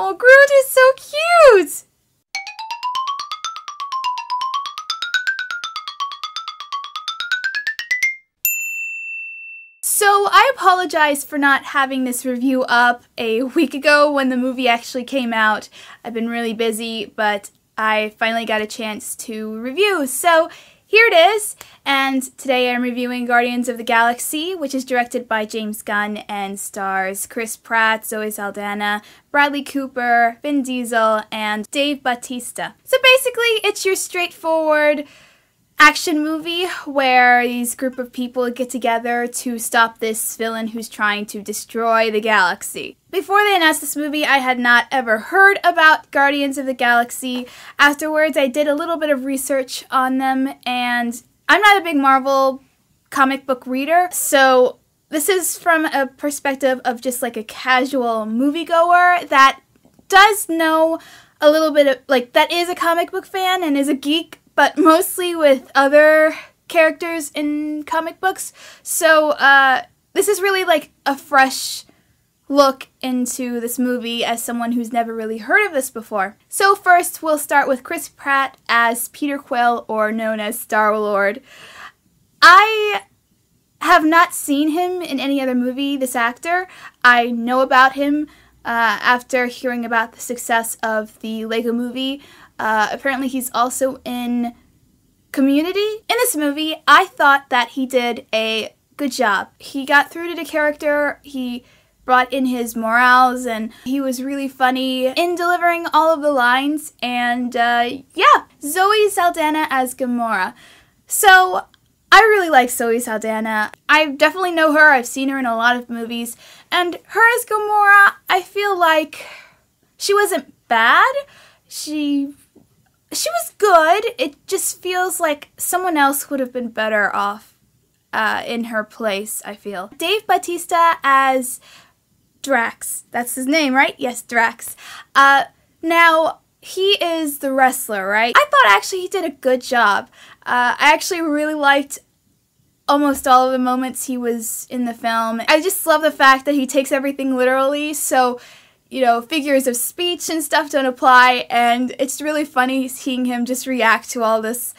Oh, Groot is so cute! So I apologize for not having this review up a week ago when the movie actually came out. I've been really busy, but I finally got a chance to review. So here it is, and today I'm reviewing Guardians of the Galaxy, which is directed by James Gunn and stars Chris Pratt, Zoe Saldana, Bradley Cooper, Vin Diesel, and Dave Bautista. So basically, it's your straightforward action movie where these group of people get together to stop this villain who's trying to destroy the galaxy. Before they announced this movie, I had not ever heard about Guardians of the Galaxy. Afterwards, I did a little bit of research on them, and I'm not a big Marvel comic book reader, so this is from a perspective of just like a casual moviegoer that does know a little bit of, like, that is a comic book fan and is a geek, but mostly with other characters in comic books. So this is really like a fresh look into this movie as someone who's never really heard of this before. So first, we'll start with Chris Pratt as Peter Quill, or known as Star-Lord. I have not seen him in any other movie, this actor. I know about him after hearing about the success of the Lego movie. Apparently he's also in Community. In this movie, I thought that he did a good job. He got through to the character, he brought in his morals, and he was really funny in delivering all of the lines, and yeah, Zoe Saldana as Gamora. So I really like Zoe Saldana. I definitely know her, I've seen her in a lot of movies, and her as Gamora, I feel like she wasn't bad. She was good. It just feels like someone else would have been better off in her place, I feel. Dave Bautista as Drax. That's his name, right? Yes, Drax. Now, he is the wrestler, right? I thought actually he did a good job. I actually really liked almost all of the moments he was in the film. I just love the fact that he takes everything literally, so you know, figures of speech and stuff don't apply, and it's really funny seeing him just react to all this,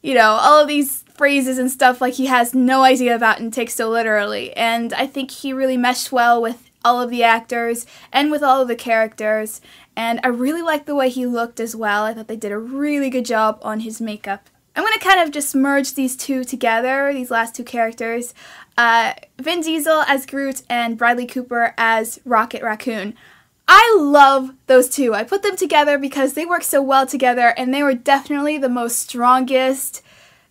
you know, all of these phrases and stuff like he has no idea about and takes so literally. And I think he really meshed well with all of the actors and with all of the characters, and I really liked the way he looked as well. I thought they did a really good job on his makeup. I'm going to kind of just merge these two together, these last two characters. Vin Diesel as Groot and Bradley Cooper as Rocket Raccoon. I love those two. I put them together because they work so well together, and they were definitely the most strongest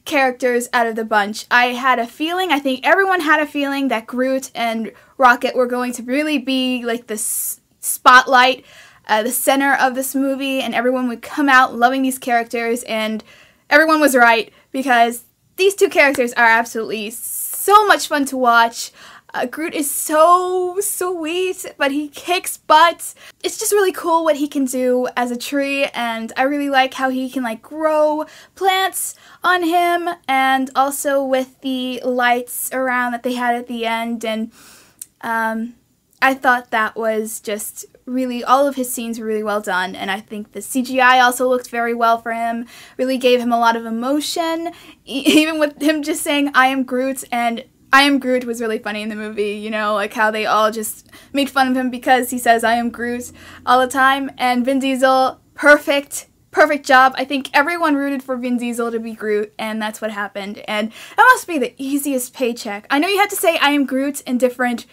characters out of the bunch. I had a feeling, I think everyone had a feeling, that Groot and Rocket were going to really be like the spotlight, the center of this movie, and everyone would come out loving these characters, and everyone was right, because these two characters are absolutely so much fun to watch. Groot is so sweet, but he kicks butt. It's just really cool what he can do as a tree, and I really like how he can like grow plants on him, and also with the lights around that they had at the end, and I thought that was just really, all of his scenes were really well done, and I think the CGI also looked very well for him, really gave him a lot of emotion, even with him just saying, "I am Groot," and I am Groot was really funny in the movie, you know, like how they all just made fun of him because he says I am Groot all the time. And Vin Diesel, perfect job. I think everyone rooted for Vin Diesel to be Groot, and that's what happened. And that must be the easiest paycheck. I know you have to say I am Groot in different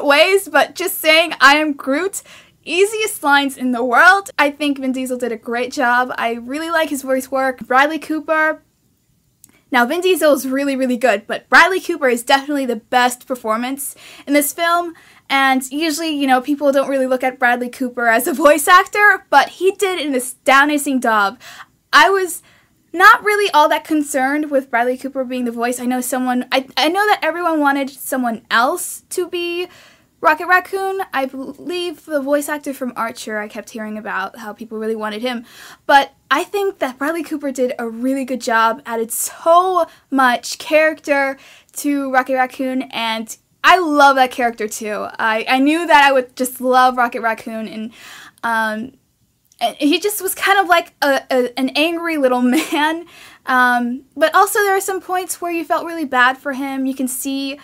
ways, but just saying I am Groot, easiest lines in the world. I think Vin Diesel did a great job. I really like his voice work. Bradley Cooper. Now, Vin Diesel is really, really good, but Bradley Cooper is definitely the best performance in this film, and usually, you know, people don't really look at Bradley Cooper as a voice actor, but he did an astounding job. I was not really all that concerned with Bradley Cooper being the voice. I know that everyone wanted someone else to be Rocket Raccoon. I believe the voice actor from Archer, I kept hearing about how people really wanted him, but I think that Bradley Cooper did a really good job, added so much character to Rocket Raccoon, and I love that character too. I knew that I would just love Rocket Raccoon, and he just was kind of like an angry little man. But also there are some points where you felt really bad for him. You can see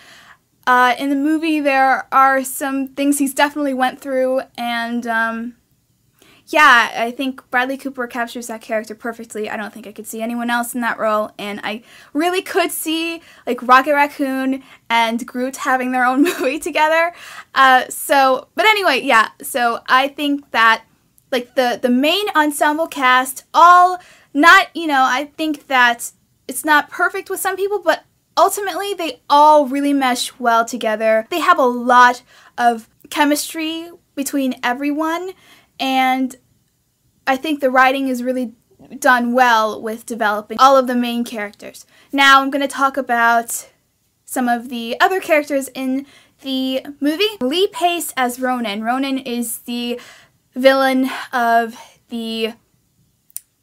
in the movie there are some things he's definitely went through, and yeah, I think Bradley Cooper captures that character perfectly. I don't think I could see anyone else in that role, and I really could see like Rocket Raccoon and Groot having their own movie together. But anyway, yeah, so I think that like the main ensemble cast, all not, I think that it's not perfect with some people, but ultimately they all really mesh well together. They have a lot of chemistry between everyone, and I think the writing is really done well with developing all of the main characters. Now I'm going to talk about some of the other characters in the movie. Lee Pace as Ronan. Ronan is the villain of the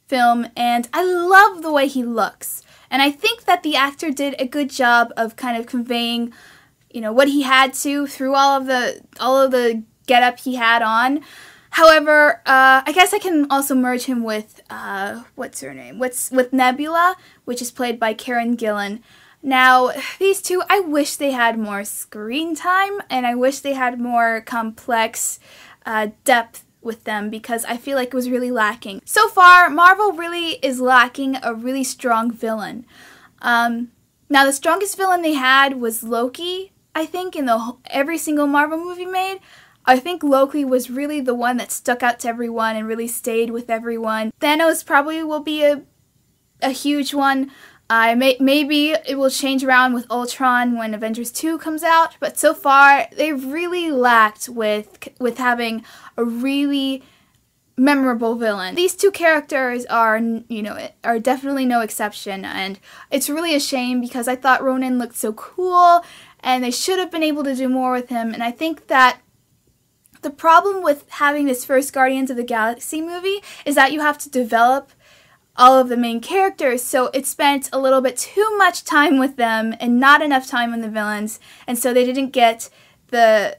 film, and I love the way he looks. And I think that the actor did a good job of kind of conveying, what he had to through all of the getup he had on. However, I guess I can also merge him with what's her name? With Nebula, which is played by Karen Gillan. Now, these two, I wish they had more screen time, and I wish they had more complex depth with them, because I feel like it was really lacking. So far, Marvel really is lacking a really strong villain. Now, the strongest villain they had was Loki, I think, in every single Marvel movie made. I think Loki was really the one that stuck out to everyone and really stayed with everyone. Thanos probably will be a huge one. Maybe it will change around with Ultron when Avengers 2 comes out, but so far they've really lacked with having a really memorable villain. These two characters are definitely no exception, and it's really a shame because I thought Ronan looked so cool, and they should have been able to do more with him. And I think that the problem with having this first Guardians of the Galaxy movie is that you have to develop all of the main characters, so it spent a little bit too much time with them and not enough time on the villains, and so they didn't get the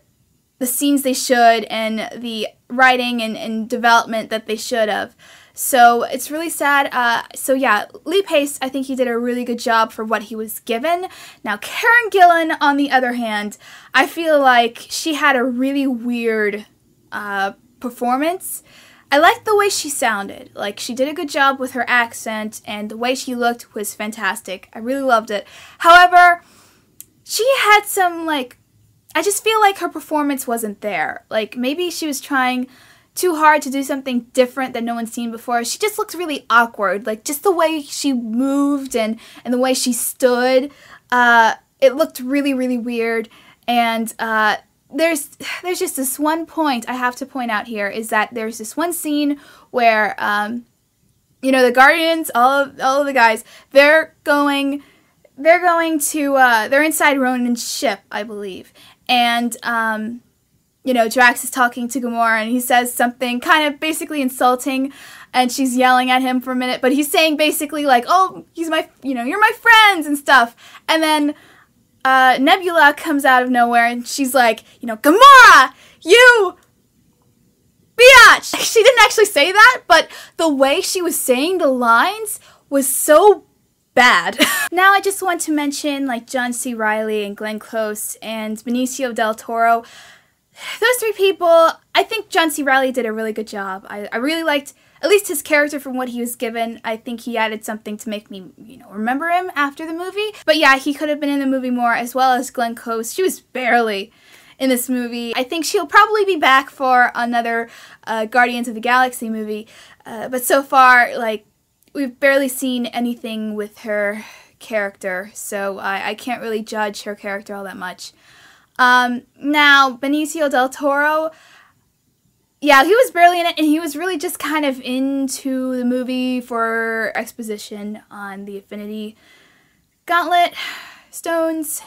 scenes they should and the writing and development that they should have. So it's really sad. So yeah, Lee Pace, I think he did a really good job for what he was given. Now, Karen Gillan, on the other hand, I feel like she had a really weird performance. I liked the way she sounded. Like, she did a good job with her accent, and the way she looked was fantastic. I really loved it. However, she had some, I just feel like her performance wasn't there. Like, maybe she was trying too hard to do something different that no one's seen before. She just looked really awkward. Like, just the way she moved and the way she stood, it looked really, really weird. And there's just this one point I have to point out here, is that there's this one scene where, the Guardians, all of the guys, they're inside Ronan's ship, I believe. And, Drax is talking to Gamora, and he says something kind of basically insulting, and she's yelling at him for a minute, but he's saying basically like, oh, he's my, you're my friends and stuff. And then Nebula comes out of nowhere, and she's like, Gamora, you biatch! She didn't actually say that, but the way she was saying the lines was so bad. Now I just want to mention John C. Reilly and Glenn Close and Benicio del Toro. Those three people, I think John C. Reilly did a really good job. I really liked at least his character from what he was given. I think he added something to make me, remember him after the movie. But yeah, he could have been in the movie more, as well as Glenn Close. She was barely in this movie. I think she'll probably be back for another Guardians of the Galaxy movie. But so far, we've barely seen anything with her character, so I can't really judge her character all that much. Now, Benicio del Toro, yeah, he was barely in it, and he was really just kind of into the movie for exposition on the Infinity Gauntlet stones,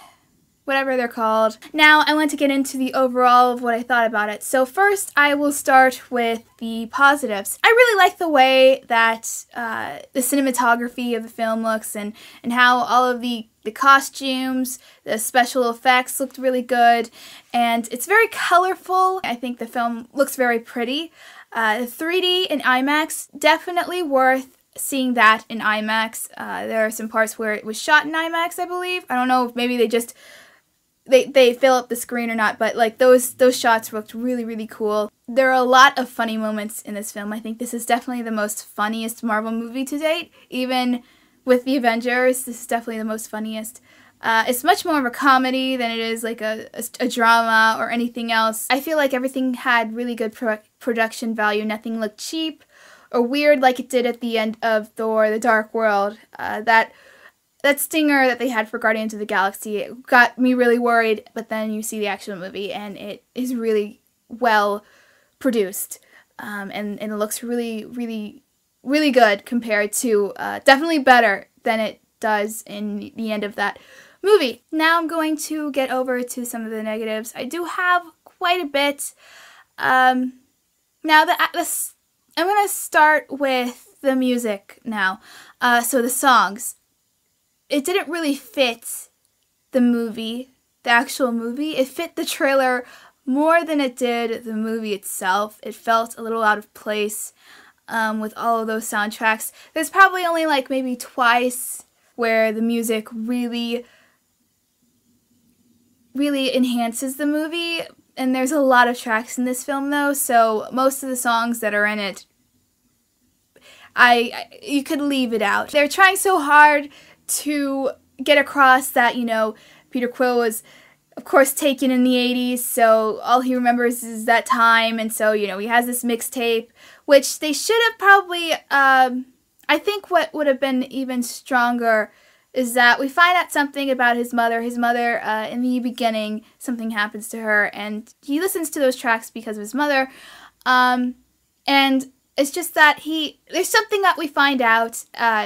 whatever they're called. Now I want to get into the overall of what I thought about it. So first I will start with the positives. I really like the way that the cinematography of the film looks and how all of the costumes, the special effects looked really good, and it's very colorful. I think the film looks very pretty. 3D in IMAX, definitely worth seeing that in IMAX. There are some parts where it was shot in IMAX, I believe. I don't know if maybe they just they fill up the screen or not, but like those shots looked really, really cool. There are a lot of funny moments in this film. I think this is definitely the most funniest Marvel movie to date. Even with the Avengers, this is definitely the most funniest. It's much more of a comedy than it is like a drama or anything else. I feel like everything had really good production value. Nothing looked cheap or weird like it did at the end of Thor: The Dark World. That stinger that they had for Guardians of the Galaxy, it got me really worried, but then you see the actual movie and it is really well produced, and it looks really, really, really good compared to, definitely better than it does in the end of that movie. Now I'm going to get over to some of the negatives. I do have quite a bit. Now I'm going to start with the music now. So the songs. It didn't really fit the movie, the actual movie. It fit the trailer more than it did the movie itself. It felt a little out of place with all of those soundtracks. There's probably only like maybe twice where the music really, really enhances the movie. And there's a lot of tracks in this film though, so most of the songs that are in it, you could leave it out. They're trying so hard to get across that, you know, Peter Quill was, of course, taken in the 80s, so all he remembers is that time, and so, you know, he has this mixtape, which they should have probably, I think what would have been even stronger is that we find out something about his mother. His mother, in the beginning, something happens to her, and he listens to those tracks because of his mother, and it's just that there's something that we find out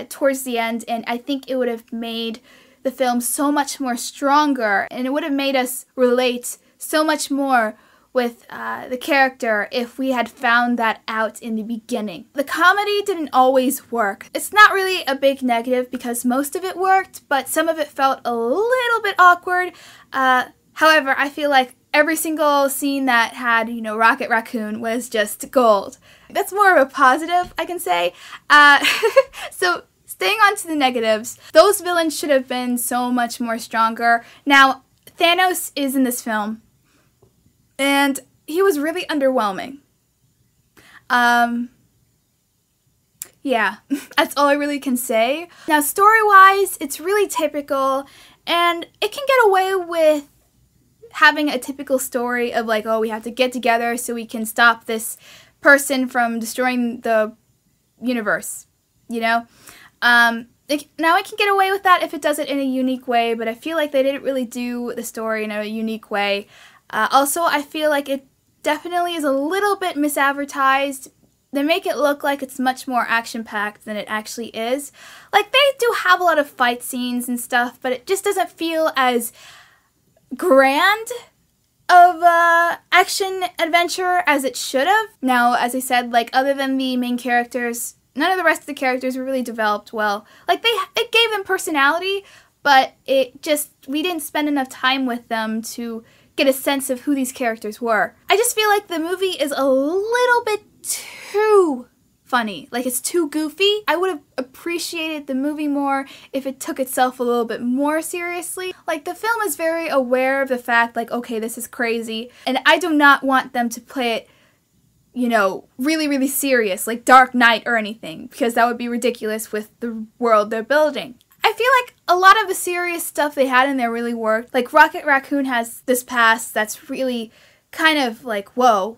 towards the end, and I think it would have made the film so much more stronger, and it would have made us relate so much more with the character if we had found that out in the beginning. The comedy didn't always work. It's not really a big negative because most of it worked, but some of it felt a little bit awkward. However, I feel like every single scene that had, you know, Rocket Raccoon was just gold. That's more of a positive, I can say. So, staying on to the negatives, those villains should have been so much more stronger. Now, Thanos is in this film, and he was really underwhelming. Yeah, that's all I really can say. Now, story-wise, it's really typical, and it can get away with having a typical story of like, oh, we have to get together so we can stop this person from destroying the universe, you know? Now I can get away with that if it does it in a unique way, but I feel like they didn't really do the story in a unique way. Also, I feel like it definitely is a little bit misadvertised. They make it look like it's much more action-packed than it actually is. Like, they do have a lot of fight scenes and stuff, but it just doesn't feel as grand of action adventure as it should have. Now, as I said, like, other than the main characters, none of the rest of the characters were really developed well. Like, it gave them personality, but we didn't spend enough time with them to get a sense of who these characters were. I just feel like the movie is a little bit too funny. Like, it's too goofy. I would have appreciated the movie more if it took itself a little bit more seriously. Like, the film is very aware of the fact, like, okay, this is crazy, and I do not want them to play it, you know, really, really serious, like Dark Knight or anything, because that would be ridiculous with the world they're building. I feel like a lot of the serious stuff they had in there really worked. Like, Rocket Raccoon has this past that's really kind of like, whoa.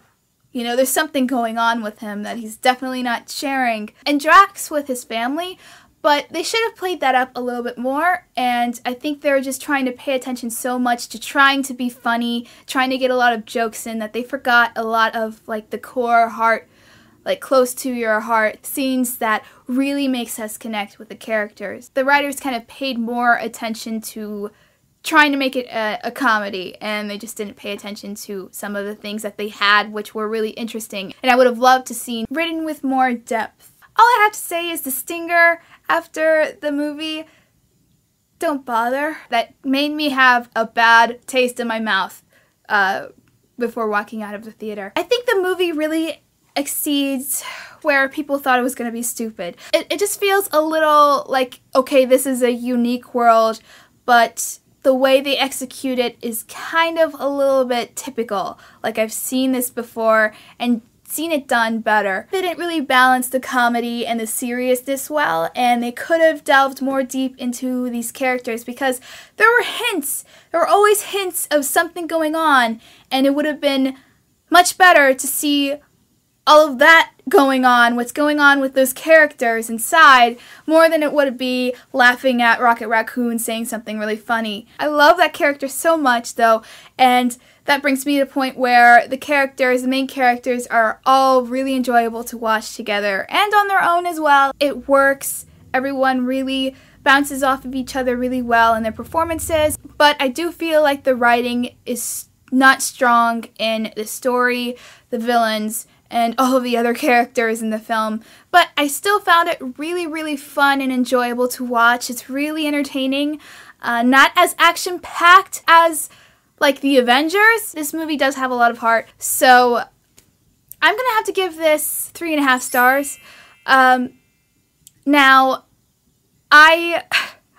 You know, there's something going on with him that he's definitely not sharing. And Drax with his family, but they should have played that up a little bit more, and I think they're just trying to pay attention so much to trying to be funny, trying to get a lot of jokes in, that they forgot a lot of, like, the core heart, like, close to your heart scenes that really makes us connect with the characters. The writers kind of paid more attention to trying to make it a comedy, and they just didn't pay attention to some of the things that they had, which were really interesting, and I would have loved to see written with more depth. All I have to say is the stinger after the movie, don't bother. That made me have a bad taste in my mouth before walking out of the theater. I think the movie really exceeds where people thought it was going to be stupid. It just feels a little like, okay, this is a unique world, but the way they execute it is kind of a little bit typical. Like, I've seen this before and seen it done better. They didn't really balance the comedy and the seriousness well, and they could have delved more deep into these characters because there were hints. There were always hints of something going on, and it would have been much better to see all of that going on, what's going on with those characters inside, more than it would be laughing at Rocket Raccoon saying something really funny. I love that character so much, though, and that brings me to the point where the main characters, are all really enjoyable to watch together, and on their own as well. It works. Everyone really bounces off of each other really well in their performances, but I do feel like the writing is not strong in the story, the villains, and all of the other characters in the film, but I still found it really, really fun and enjoyable to watch. It's really entertaining, not as action-packed as like the Avengers. This movie does have a lot of heart, so I'm gonna have to give this 3.5 stars. Now,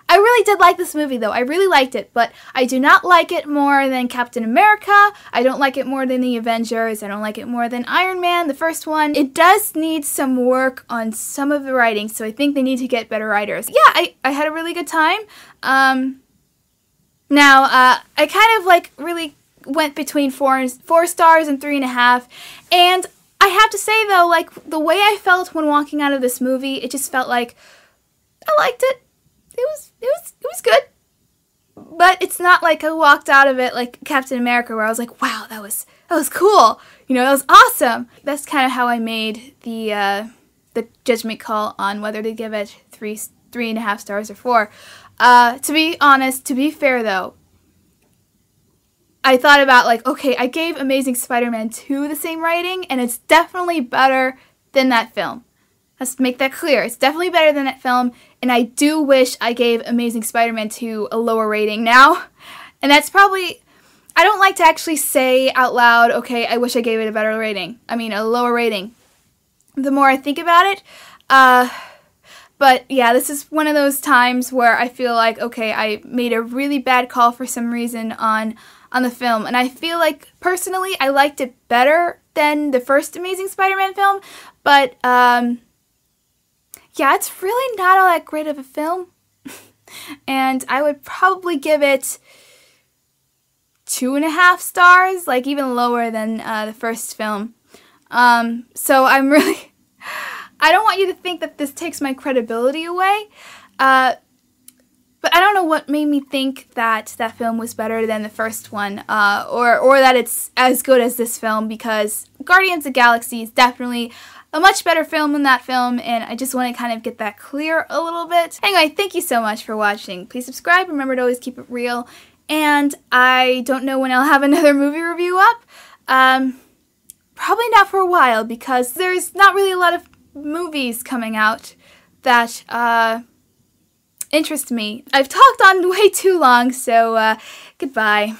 I really did like this movie, though. I really liked it, but I do not like it more than Captain America. I don't like it more than the Avengers. I don't like it more than Iron Man, the first one. It does need some work on some of the writing, so I think they need to get better writers. Yeah, I had a really good time. Now, I kind of like really went between 4 stars and 3.5, and I have to say, though, like, the way I felt when walking out of this movie, it just felt like I liked it. It was good, but it's not like I walked out of it like Captain America, where I was like, wow, that was cool. You know, that was awesome. That's kind of how I made the judgment call on whether to give it 3.5 stars or 4. To be honest, to be fair though, I thought about like, okay, I gave Amazing Spider-Man 2 the same rating, and it's definitely better than that film. Let's make that clear. It's definitely better than that film, and I do wish I gave Amazing Spider-Man 2 a lower rating now. And that's probably, I don't like to actually say out loud, okay, I wish I gave it a better rating. I mean, a lower rating. The more I think about it, but yeah, this is one of those times where I feel like, okay, I made a really bad call for some reason on the film, and I feel like, personally, I liked it better than the first Amazing Spider-Man film, but, yeah, it's really not all that great of a film, and I would probably give it 2.5 stars, like even lower than the first film. So I'm really, I don't want you to think that this takes my credibility away, but I don't know what made me think that that film was better than the first one, or that it's as good as this film, because Guardians of the Galaxy is definitely a much better film than that film, and I just want to kind of get that clear a little bit. Anyway, thank you so much for watching. Please subscribe. Remember to always keep it real. And I don't know when I'll have another movie review up. Probably not for a while, because there's not really a lot of movies coming out that interest me. I've talked on way too long, so goodbye.